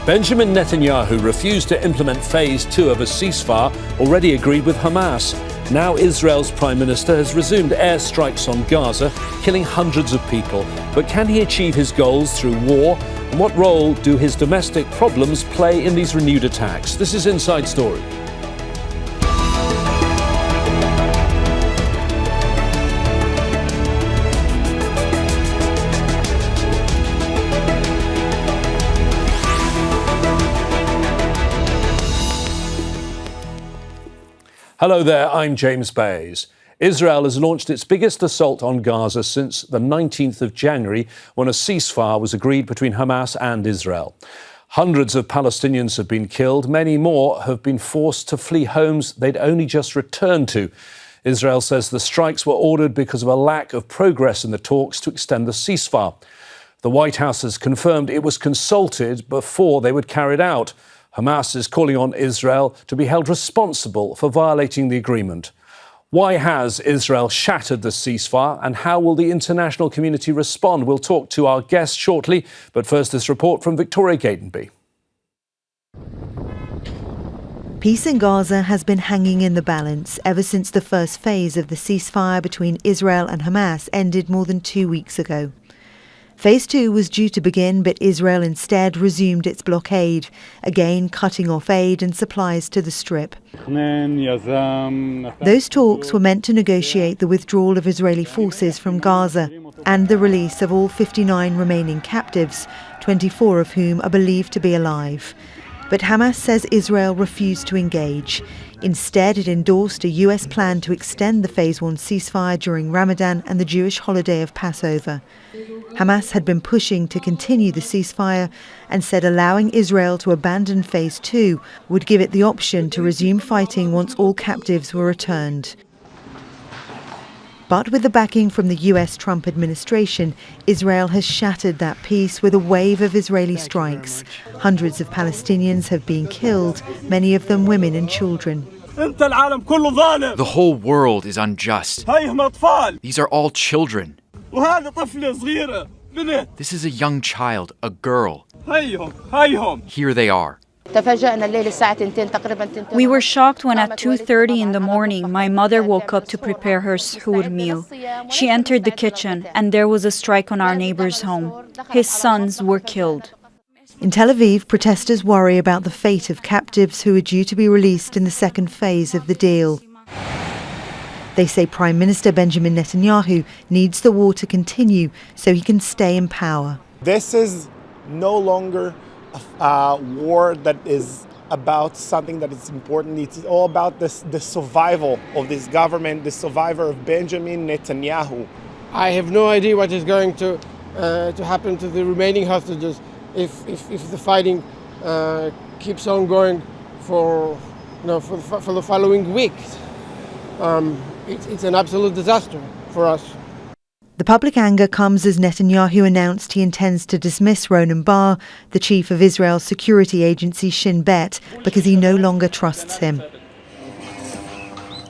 Benjamin Netanyahu refused to implement phase 2 of a ceasefire already agreed with Hamas. Now Israel's Prime Minister has resumed airstrikes on Gaza, killing hundreds of people. But can he achieve his goals through war? And what role do his domestic problems play in these renewed attacks? This is Inside Story. Hello there, I'm James Bays. Israel has launched its biggest assault on Gaza since the 19th of January, when a ceasefire was agreed between Hamas and Israel. Hundreds of Palestinians have been killed. Many more have been forced to flee homes they'd only just returned to. Israel says the strikes were ordered because of a lack of progress in the talks to extend the ceasefire. The White House has confirmed it was consulted before they were carried out. Hamas is calling on Israel to be held responsible for violating the agreement. Why has Israel shattered the ceasefire, and how will the international community respond? We'll talk to our guest shortly, but first this report from Victoria Gatenby. Peace in Gaza has been hanging in the balance ever since the first phase of the ceasefire between Israel and Hamas ended more than 2 weeks ago. Phase 2 was due to begin, but Israel instead resumed its blockade, again cutting off aid and supplies to the Strip. Those talks were meant to negotiate the withdrawal of Israeli forces from Gaza and the release of all 59 remaining captives, 24 of whom are believed to be alive. But Hamas says Israel refused to engage. Instead, it endorsed a US plan to extend the Phase 1 ceasefire during Ramadan and the Jewish holiday of Passover. Hamas had been pushing to continue the ceasefire and said allowing Israel to abandon Phase 2 would give it the option to resume fighting once all captives were returned. But with the backing from the US Trump administration, Israel has shattered that peace with a wave of Israeli strikes. Hundreds of Palestinians have been killed, many of them women and children. The whole world is unjust. These are all children. This is a young child, a girl. Here they are. We were shocked when at 2:30 in the morning my mother woke up to prepare her suhoor meal. She entered the kitchen and there was a strike on our neighbor's home. His sons were killed. In Tel Aviv, protesters worry about the fate of captives who are due to be released in the second phase of the deal. They say Prime Minister Benjamin Netanyahu needs the war to continue so he can stay in power. This is no longer a war that is about something that is important. It's all about the survival of this government, the survival of Benjamin Netanyahu. I have no idea what is going to happen to the remaining hostages if the fighting keeps on going for the following week. It's an absolute disaster for us. The public anger comes as Netanyahu announced he intends to dismiss Ronen Bar, the chief of Israel's security agency Shin Bet, because he no longer trusts him.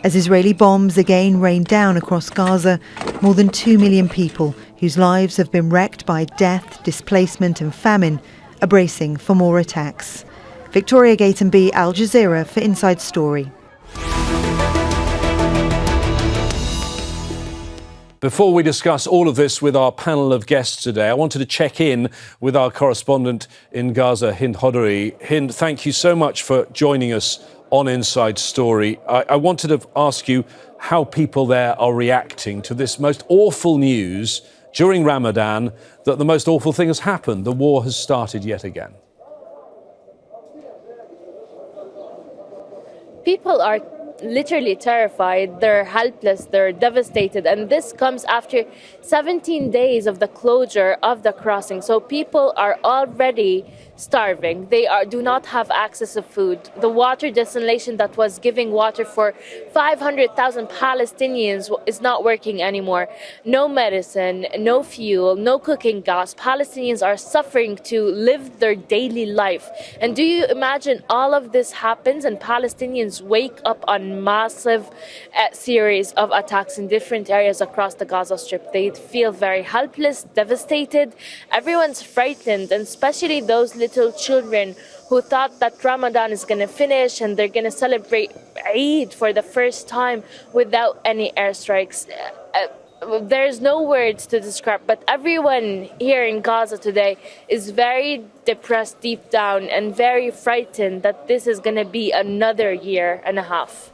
As Israeli bombs again rain down across Gaza, more than 2 million people, whose lives have been wrecked by death, displacement and famine, are bracing for more attacks. Victoria Gatenby, Al Jazeera for Inside Story. Before we discuss all of this with our panel of guests today, I wanted to check in with our correspondent in Gaza, Hind Hodari. Hind, thank you so much for joining us on Inside Story. I wanted to ask you how people there are reacting to this most awful news during Ramadan, that the most awful thing has happened. The war has started yet again. People are literally terrified, they're helpless, they're devastated, and this comes after 17 days of the closure of the crossing. So people are already starving. They do not have access to food. The water desalination that was giving water for 500,000 Palestinians is not working anymore. No medicine, no fuel, no cooking gas. Palestinians are suffering to live their daily life. And do you imagine all of this happens and Palestinians wake up on massive series of attacks in different areas across the Gaza Strip? They feel very helpless, devastated. Everyone's frightened, and especially those little little children who thought that Ramadan is going to finish and they're going to celebrate Eid for the first time without any airstrikes. There's no words to describe, but everyone here in Gaza today is very depressed deep down and very frightened that this is going to be another year and a half.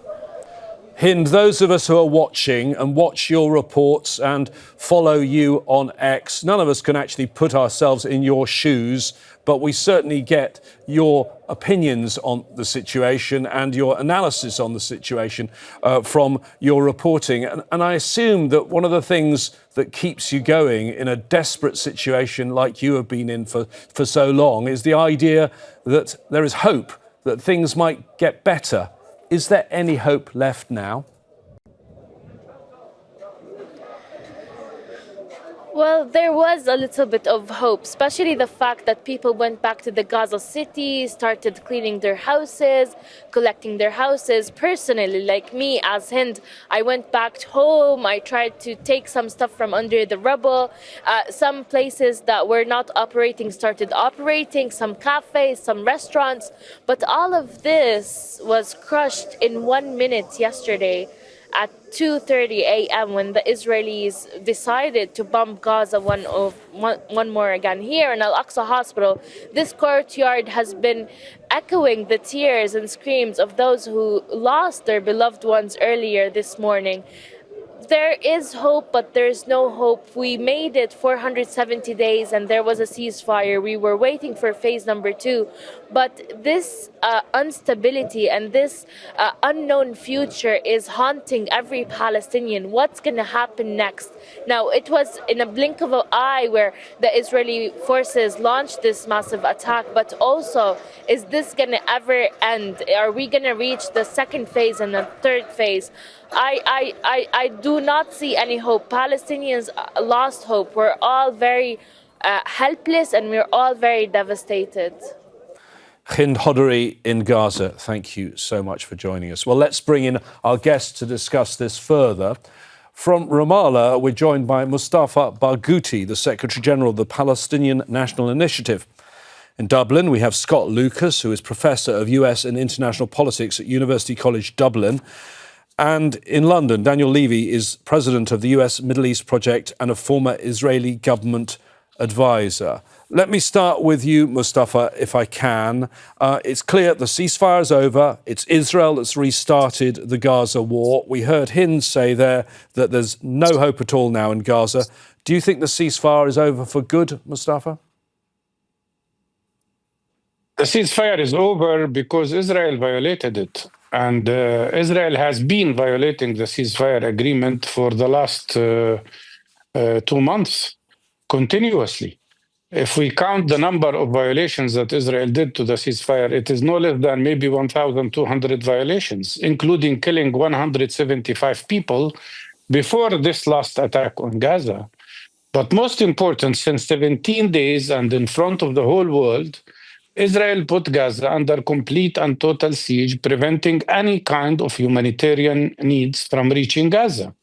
Hind, those of us who are watching and watch your reports and follow you on X, none of us can actually put ourselves in your shoes, but we certainly get your opinions on the situation and your analysis on the situation from your reporting. And I assume that one of the things that keeps you going in a desperate situation like you have been in for so long is the idea that there is hope, that things might get better. Is there any hope left now? Well, there was a little bit of hope, especially the fact that people went back to the Gaza city, started cleaning their houses, collecting their houses. Personally, like me as Hind, I went back home. I tried to take some stuff from under the rubble. Some places that were not operating started operating, some cafes, some restaurants. But all of this was crushed in 1 minute yesterday at 2:30 a.m. when the Israelis decided to bomb Gaza one more again. Here in Al-Aqsa Hospital, this courtyard has been echoing the tears and screams of those who lost their beloved ones earlier this morning. There is hope, but there's no hope. We made it 470 days and there was a ceasefire. We were waiting for phase number 2. But this instability and this unknown future is haunting every Palestinian. What's going to happen next? Now, it was in a blink of an eye where the Israeli forces launched this massive attack, but also, is this going to ever end? Are we going to reach the second phase and the third phase? I do not see any hope. Palestinians lost hope. We're all very helpless and we're all very devastated. Hind Hodari in Gaza, thank you so much for joining us. Well, let's bring in our guests to discuss this further. From Ramallah, we're joined by Mustafa Barghouti, the Secretary-General of the Palestinian National Initiative. In Dublin, we have Scott Lucas, who is Professor of US and International Politics at University College Dublin. And in London, Daniel Levy is President of the US Middle East Project and a former Israeli government advisor. Let me start with you, Mustafa, if I can. It's clear the ceasefire is over. It's Israel that's restarted the Gaza war. We heard Hind say there that there's no hope at all now in Gaza. Do you think the ceasefire is over for good, Mustafa? The ceasefire is over because Israel violated it. And Israel has been violating the ceasefire agreement for the last 2 months continuously. If we count the number of violations that Israel did to the ceasefire, it is no less than maybe 1,200 violations, including killing 175 people before this last attack on Gaza. But most important, since 17 days and in front of the whole world, Israel put Gaza under complete and total siege, preventing any kind of humanitarian needs from reaching Gaza,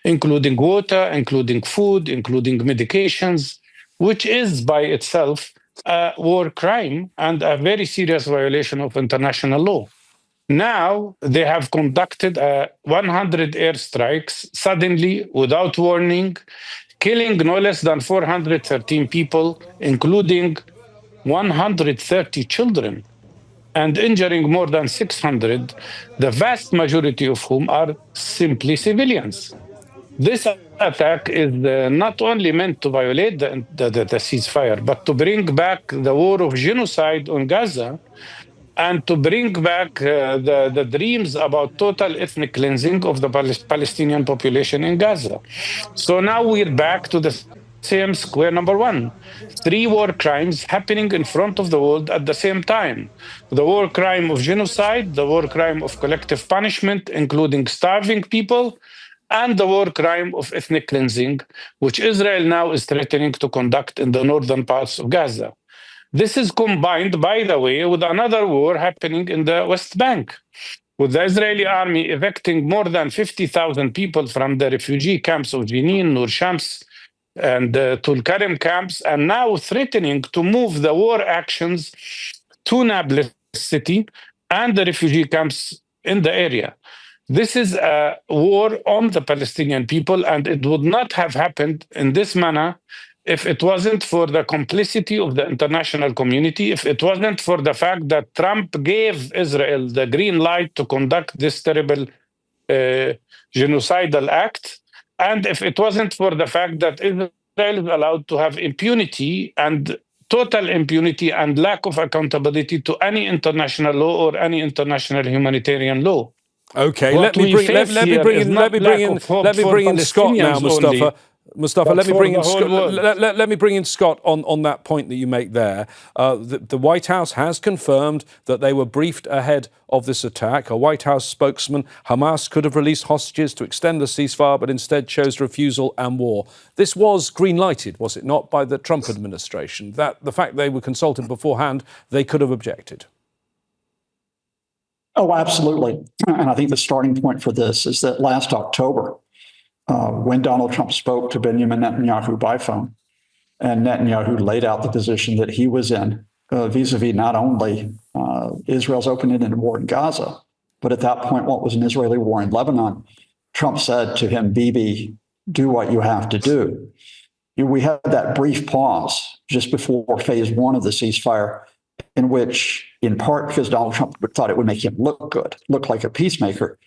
including water, including food, including medications, which is by itself a war crime and a very serious violation of international law. Now they have conducted 100 airstrikes suddenly, without warning, killing no less than 413 people, including 130 children, and injuring more than 600, the vast majority of whom are simply civilians. This attack is not only meant to violate the ceasefire, but to bring back the war of genocide on Gaza and to bring back the dreams about total ethnic cleansing of the Palestinian population in Gaza. So now we're back to the same square number one. 3 war crimes happening in front of the world at the same time. The war crime of genocide, the war crime of collective punishment, including starving people, and the war crime of ethnic cleansing, which Israel now is threatening to conduct in the northern parts of Gaza. This is combined, by the way, with another war happening in the West Bank, with the Israeli army evicting more than 50,000 people from the refugee camps of Jenin, Nur Shams, and Tulkarem camps, and now threatening to move the war actions to Nablus city and the refugee camps in the area. This is a war on the Palestinian people, and it would not have happened in this manner if it wasn't for the complicity of the international community, if it wasn't for the fact that Trump gave Israel the green light to conduct this terrible genocidal act, and if it wasn't for the fact that Israel is allowed to have impunity and total impunity and lack of accountability to any international law or any international humanitarian law. Okay, let me bring in Scott now, Mustafa. Mustafa, let me bring in Scott on that point that you make there. The White House has confirmed that they were briefed ahead of this attack. A White House spokesman, Hamas could have released hostages to extend the ceasefire, but instead chose refusal and war. This was green-lighted, was it not, by the Trump administration? That the fact they were consulted beforehand, they could have objected. Oh, absolutely. And I think the starting point for this is that last October, when Donald Trump spoke to Benjamin Netanyahu by phone, and Netanyahu laid out the position that he was in vis-a-vis not only Israel's open-ended war in Gaza, but at that point, what was an Israeli war in Lebanon, Trump said to him, Bibi, do what you have to do. We had that brief pause just before phase one of the ceasefire, in which, in part because Donald Trump thought it would make him look good, look like a peacemaker,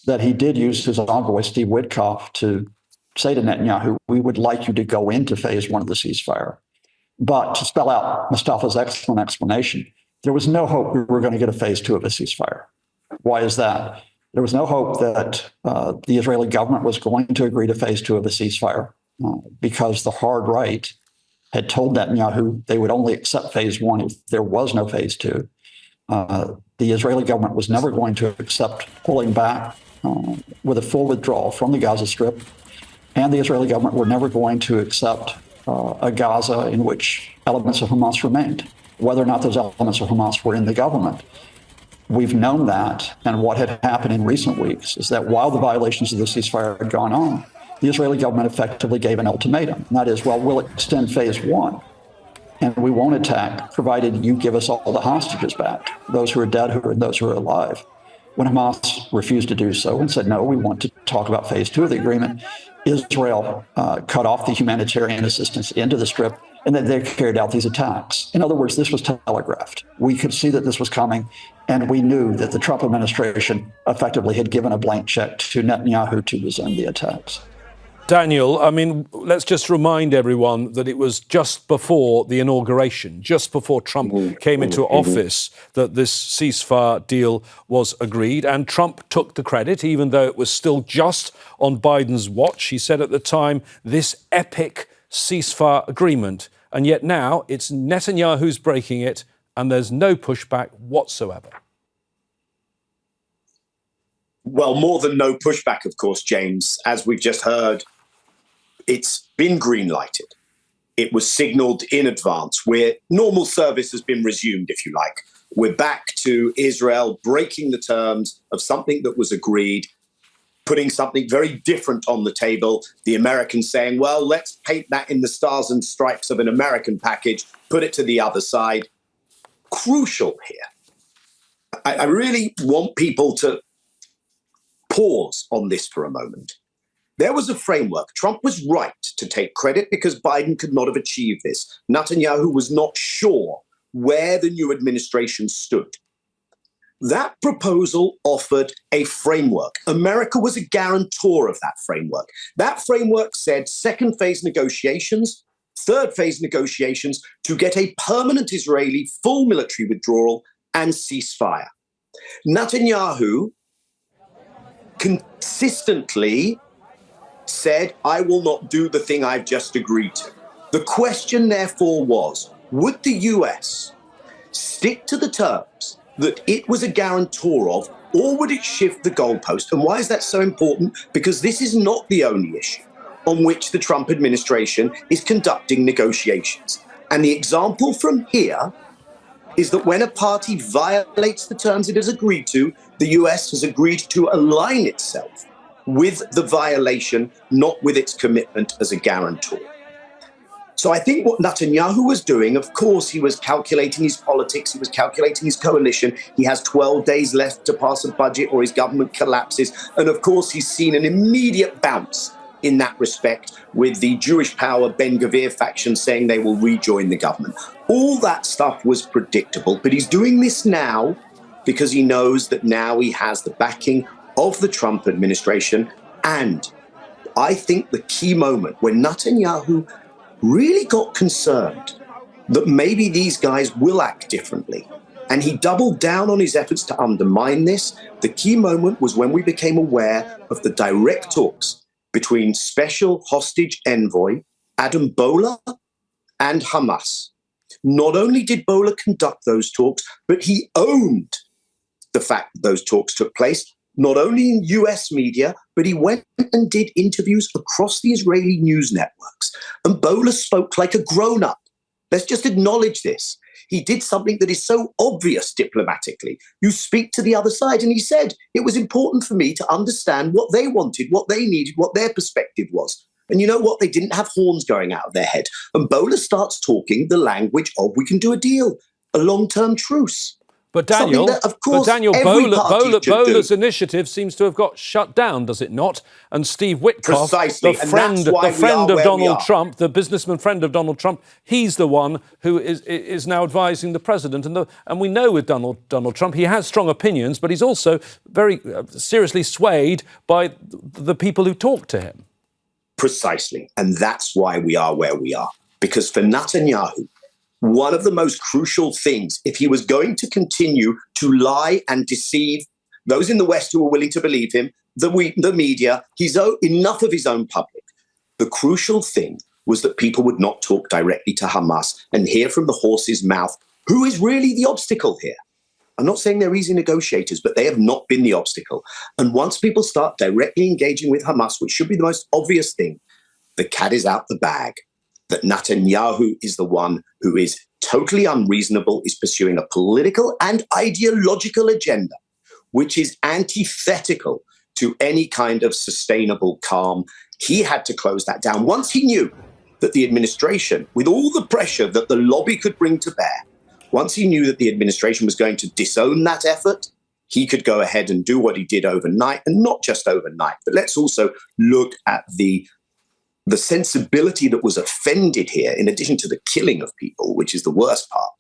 that he did use his envoy, Steve Witkoff, to say to Netanyahu, we would like you to go into phase one of the ceasefire. But to spell out Mustafa's excellent explanation, there was no hope we were going to get a phase two of a ceasefire. Why is that? There was no hope that the Israeli government was going to agree to phase two of a ceasefire because the hard right had told Netanyahu they would only accept phase one if there was no phase two. The Israeli government was never going to accept pulling back with a full withdrawal from the Gaza Strip, and the Israeli government were never going to accept a Gaza in which elements of Hamas remained, whether or not those elements of Hamas were in the government. We've known that, and what had happened in recent weeks is that while the violations of the ceasefire had gone on, the Israeli government effectively gave an ultimatum, and that is, well, we'll extend phase one, and we won't attack, provided you give us all the hostages back, those who are dead and those who are alive. When Hamas refused to do so and said, no, we want to talk about phase two of the agreement, Israel cut off the humanitarian assistance into the Strip, and then they carried out these attacks. In other words, this was telegraphed. We could see that this was coming, and we knew that the Trump administration effectively had given a blank check to Netanyahu to resume the attacks. Daniel, I mean, let's just remind everyone that it was just before the inauguration, just before Trump came into office, that this ceasefire deal was agreed. And Trump took the credit, even though it was still just on Biden's watch. He said at the time, this epic ceasefire agreement. And yet now it's Netanyahu who's breaking it, and there's no pushback whatsoever. Well, more than no pushback, of course, James. As we've just heard, it's been green-lighted. It was signalled in advance, where normal service has been resumed, if you like. We're back to Israel breaking the terms of something that was agreed, putting something very different on the table. The Americans saying, well, let's paint that in the stars and stripes of an American package, put it to the other side. Crucial here. I really want people to pause on this for a moment. There was a framework. Trump was right to take credit because Biden could not have achieved this. Netanyahu was not sure where the new administration stood. That proposal offered a framework. America was a guarantor of that framework. That framework said second phase negotiations, third phase negotiations to get a permanent Israeli full military withdrawal and ceasefire. Netanyahu consistently said, I will not do the thing I've just agreed to. The question, therefore, was, would the US stick to the terms that it was a guarantor of, or would it shift the goalpost? And why is that so important? Because this is not the only issue on which the Trump administration is conducting negotiations. And the example from here is that when a party violates the terms it has agreed to, the US has agreed to align itself with the violation, not with its commitment as a guarantor. So I think what Netanyahu was doing, of course, he was calculating his politics, he was calculating his coalition. He has 12 days left to pass a budget or his government collapses. And of course, he's seen an immediate bounce in that respect with the Jewish power Ben Gvir faction saying they will rejoin the government. All that stuff was predictable, but he's doing this now because he knows that now he has the backing of the Trump administration. And I think the key moment when Netanyahu really got concerned that maybe these guys will act differently, and he doubled down on his efforts to undermine this. The key moment was when we became aware of the direct talks between Special Hostage Envoy Adam Boehler and Hamas. Not only did Boehler conduct those talks, but he owned the fact that those talks took place, not only in US media, but he went and did interviews across the Israeli news networks. And Boehler spoke like a grown-up. Let's just acknowledge this. He did something that is so obvious diplomatically. You speak to the other side. And he said, it was important for me to understand what they wanted, what they needed, what their perspective was. And you know what? They didn't have horns going out of their head. And Boehler starts talking the language of we can do a deal, a long-term truce. But Daniel, that, of course, Boehler's initiative seems to have got shut down, does it not? And Steve Witkoff, the friend of Donald Trump, the businessman friend of Donald Trump, he's the one who is now advising the president. And we know with Donald Trump, he has strong opinions, but he's also very seriously swayed by the people who talk to him. Precisely. And that's why we are where we are. Because for Netanyahu, one of the most crucial things, if he was going to continue to lie and deceive those in the West who were willing to believe him, the media, enough of his own public. The crucial thing was that people would not talk directly to Hamas and hear from the horse's mouth who is really the obstacle here. I'm not saying they're easy negotiators, but they have not been the obstacle. And once people start directly engaging with Hamas, which should be the most obvious thing, the cat is out the bag. That Netanyahu is the one who is totally unreasonable, is pursuing a political and ideological agenda, which is antithetical to any kind of sustainable calm. He had to close that down. Once he knew that the administration, with all the pressure that the lobby could bring to bear, once he knew that the administration was going to disown that effort, he could go ahead and do what he did overnight, and not just overnight, but let's also look at the sensibility that was offended here, in addition to the killing of people, which is the worst part.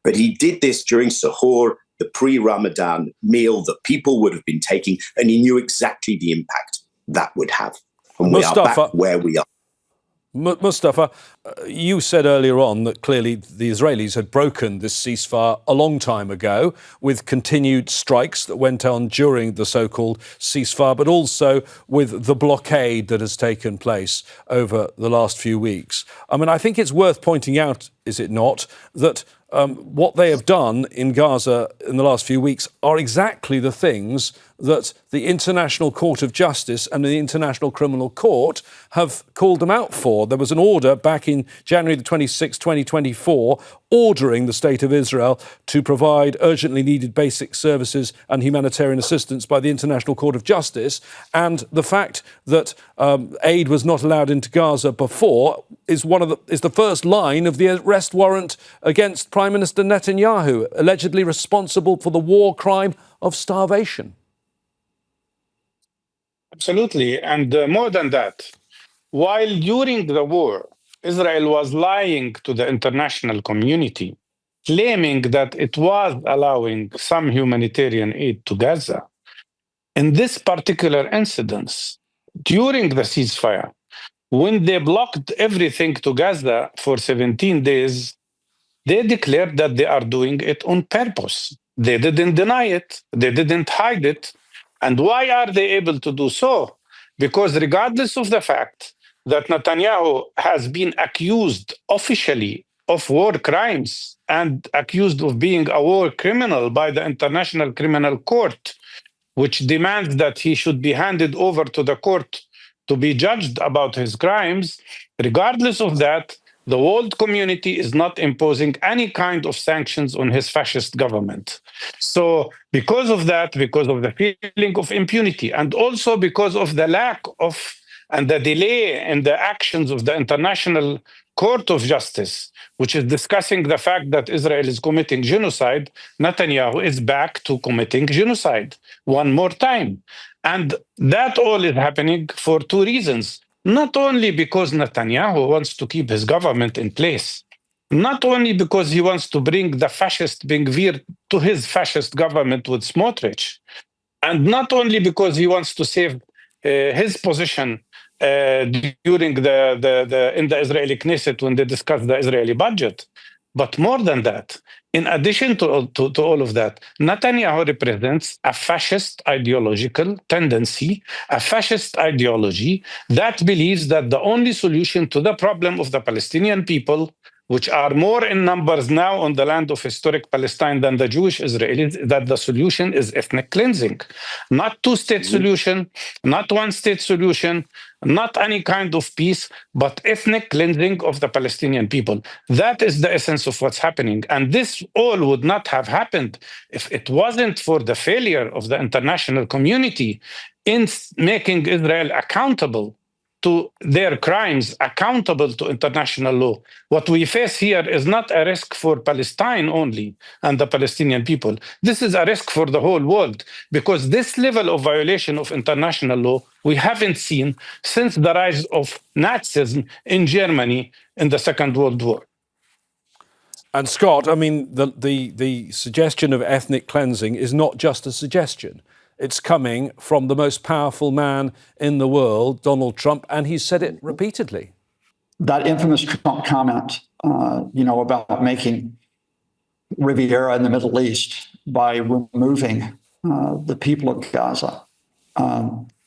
But he did this during Sahur, the pre-Ramadan meal that people would have been taking, and he knew exactly the impact that would have. And we are back where we are. Mustafa, you said earlier on that clearly the Israelis had broken this ceasefire a long time ago with continued strikes that went on during the so-called ceasefire, but also with the blockade that has taken place over the last few weeks. I mean, I think it's worth pointing out, is it not, that what they have done in Gaza in the last few weeks are exactly the things that the International Court of Justice and the International Criminal Court have called them out for. There was an order back in January the 26th, 2024, ordering the State of Israel to provide urgently needed basic services and humanitarian assistance by the International Court of Justice. And the fact that aid was not allowed into Gaza before is the first line of the arrest warrant against Prime Minister Netanyahu, allegedly responsible for the war crime of starvation. Absolutely. And more than that, while during the war, Israel was lying to the international community, claiming that it was allowing some humanitarian aid to Gaza. In this particular incident, during the ceasefire, when they blocked everything to Gaza for 17 days, they declared that they are doing it on purpose. They didn't deny it. They didn't hide it. And why are they able to do so? Because regardless of the fact that Netanyahu has been accused officially of war crimes and accused of being a war criminal by the International Criminal Court, which demands that he should be handed over to the court to be judged about his crimes, regardless of that, the world community is not imposing any kind of sanctions on his fascist government. So because of that, because of the feeling of impunity, and also because of the lack of and the delay in the actions of the International Court of Justice, which is discussing the fact that Israel is committing genocide, Netanyahu is back to committing genocide one more time. And that all is happening for two reasons. Not only because Netanyahu wants to keep his government in place, not only because he wants to bring the fascist Ben Gvir to his fascist government with Smotrich, and not only because he wants to save his position during in the Israeli Knesset when they discussed the Israeli budget, but more than that, in addition to all of that, Netanyahu represents a fascist ideological tendency, a fascist ideology that believes that the only solution to the problem of the Palestinian people, which are more in numbers now on the land of historic Palestine than the Jewish Israelis, that the solution is ethnic cleansing. Not two-state solution, not one-state solution, not any kind of peace, but ethnic cleansing of the Palestinian people. That is the essence of what's happening. And this all would not have happened if it wasn't for the failure of the international community in making Israel accountable to their crimes, accountable to international law. What we face here is not a risk for Palestine only and the Palestinian people. This is a risk for the whole world, because this level of violation of international law we haven't seen since the rise of Nazism in Germany in the Second World War. And Scott, I mean, the suggestion of ethnic cleansing is not just a suggestion. It's coming from the most powerful man in the world, Donald Trump, and he's said it repeatedly. That infamous Trump comment, about making Riviera in the Middle East by removing the people of Gaza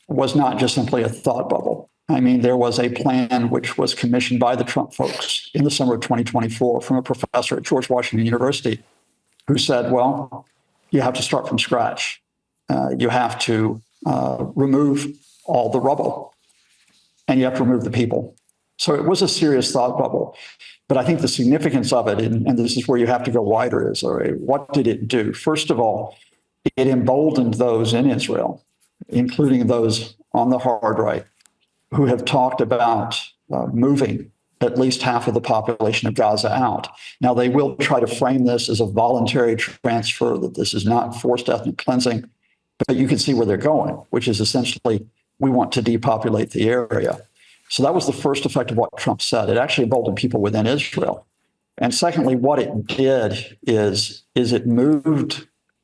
was not just simply a thought bubble. I mean, there was a plan which was commissioned by the Trump folks in the summer of 2024 from a professor at George Washington University who said, well, you have to start from scratch. You have to remove all the rubble, and you have to remove the people. So it was a serious thought bubble. But I think the significance of it, and this is where you have to go wider, is what did it do? First of all, it emboldened those in Israel, including those on the hard right, who have talked about moving at least half of the population of Gaza out. Now, they will try to frame this as a voluntary transfer, that this is not forced ethnic cleansing. But you can see where they're going, which is essentially, we want to depopulate the area. So that was the first effect of what Trump said. It actually emboldened people within Israel. And secondly, what it did is it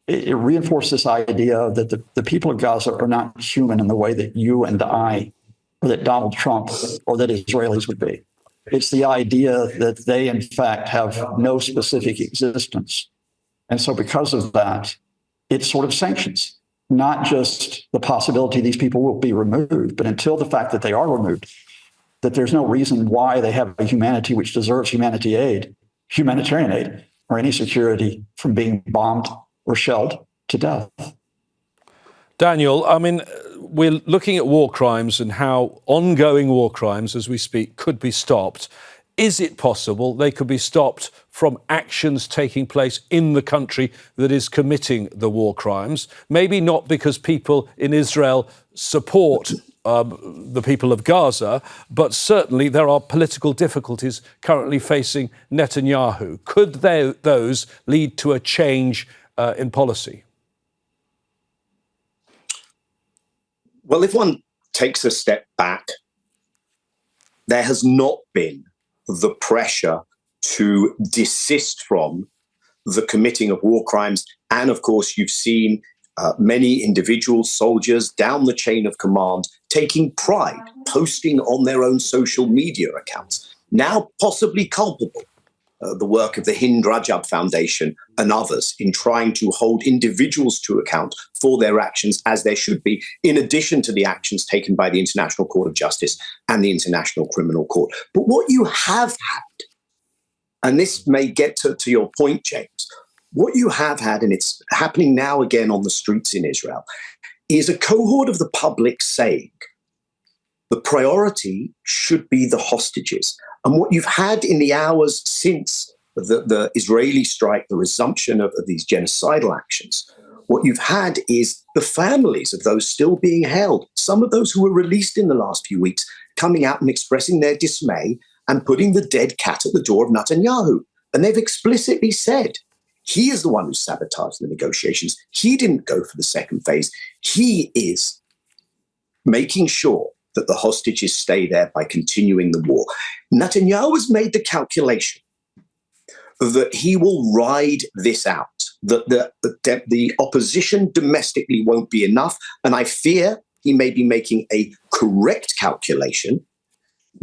reinforced this idea that the people of Gaza are not human in the way that you and I, or that Donald Trump, or that Israelis would be. It's the idea that they, in fact, have no specific existence. And so because of that, it sort of sanctions not just the possibility these people will be removed, but until the fact that they are removed, that there's no reason why they have a humanity which deserves humanitarian aid, or any security from being bombed or shelled to death. Daniel, I mean, we're looking at war crimes and how ongoing war crimes, as we speak, could be stopped. Is it possible they could be stopped from actions taking place in the country that is committing the war crimes? Maybe not because people in Israel support the people of Gaza, but certainly there are political difficulties currently facing Netanyahu. Could those lead to a change in policy? Well, if one takes a step back, there has not been the pressure to desist from the committing of war crimes. And of course, you've seen many individual soldiers down the chain of command taking pride, posting on their own social media accounts, now possibly culpable. The work of the Hind Rajab Foundation and others in trying to hold individuals to account for their actions as there should be, in addition to the actions taken by the International Court of Justice and the International Criminal Court. But what you have had, and this may get to your point, James, what you have had, and it's happening now again on the streets in Israel, is a cohort of the public saying the priority should be the hostages. And what you've had in the hours since the Israeli strike, the resumption of these genocidal actions, What you've had is the families of those still being held, some of those who were released in the last few weeks, coming out and expressing their dismay and putting the dead cat at the door of Netanyahu. And they've explicitly said, he is the one who sabotaged the negotiations. He didn't go for the second phase. He is making sure that the hostages stay there by continuing the war. Netanyahu has made the calculation that he will ride this out, that the opposition domestically won't be enough. And I fear he may be making a correct calculation.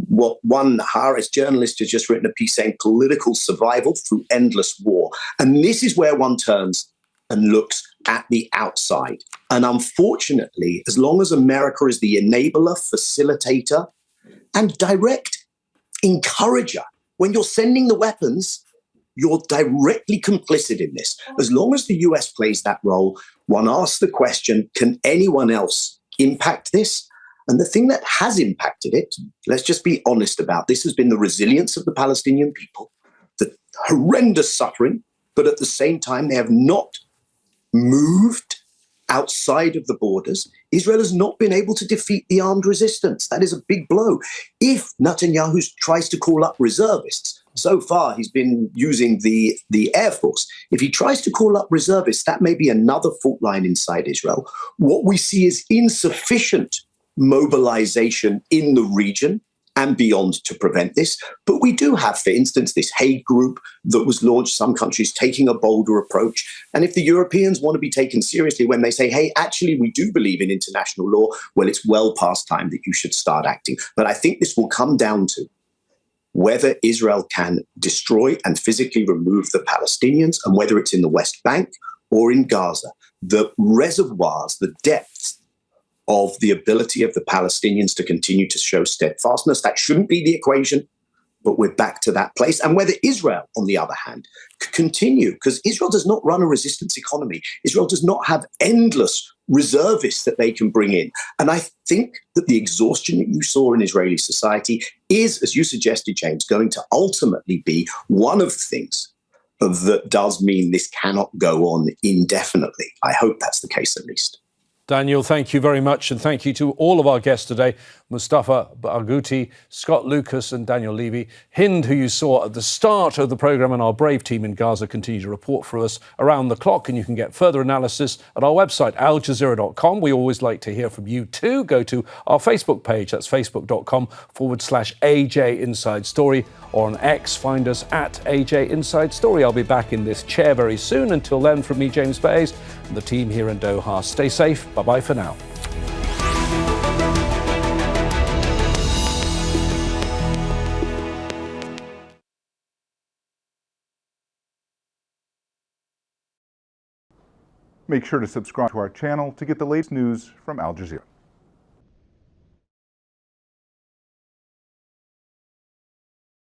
What one Haaretz journalist has just written a piece saying, political survival through endless war. And this is where one turns and looks at the outside. And unfortunately, as long as America is the enabler, facilitator, and direct encourager, when you're sending the weapons, you're directly complicit in this. As long as the US plays that role, one asks the question, can anyone else impact this? And the thing that has impacted it, let's just be honest about this, has been the resilience of the Palestinian people, the horrendous suffering, but at the same time, they have not moved outside of the borders. Israel has not been able to defeat the armed resistance. That is a big blow. If Netanyahu tries to call up reservists, so far he's been using the Air Force. If he tries to call up reservists, that may be another fault line inside Israel. What we see is insufficient mobilization in the region and beyond to prevent this. But we do have, for instance, this Hague group that was launched, some countries taking a bolder approach. And if the Europeans want to be taken seriously when they say, hey, actually, we do believe in international law, well, it's well past time that you should start acting. But I think this will come down to whether Israel can destroy and physically remove the Palestinians, and whether it's in the West Bank or in Gaza, the reservoirs, the depths of the ability of the Palestinians to continue to show steadfastness. That shouldn't be the equation, but we're back to that place. And whether Israel, on the other hand, could continue, because Israel does not run a resistance economy. Israel does not have endless reservists that they can bring in. And I think that the exhaustion that you saw in Israeli society is, as you suggested, James, going to ultimately be one of the things that does mean this cannot go on indefinitely. I hope that's the case at least. Daniel, thank you very much. And thank you to all of our guests today, Mustafa Barghouti, Scott Lucas and Daniel Levy. Hind, who you saw at the start of the programme, and our brave team in Gaza continue to report for us around the clock. And you can get further analysis at our website, aljazeera.com. We always like to hear from you too. Go to our Facebook page, that's facebook.com/AJ Inside Story, or on X, find us at AJ Inside Story. I'll be back in this chair very soon. Until then, from me, James Bayes, and the team here in Doha, stay safe. Bye-bye for now. Make sure to subscribe to our channel to get the latest news from Al Jazeera.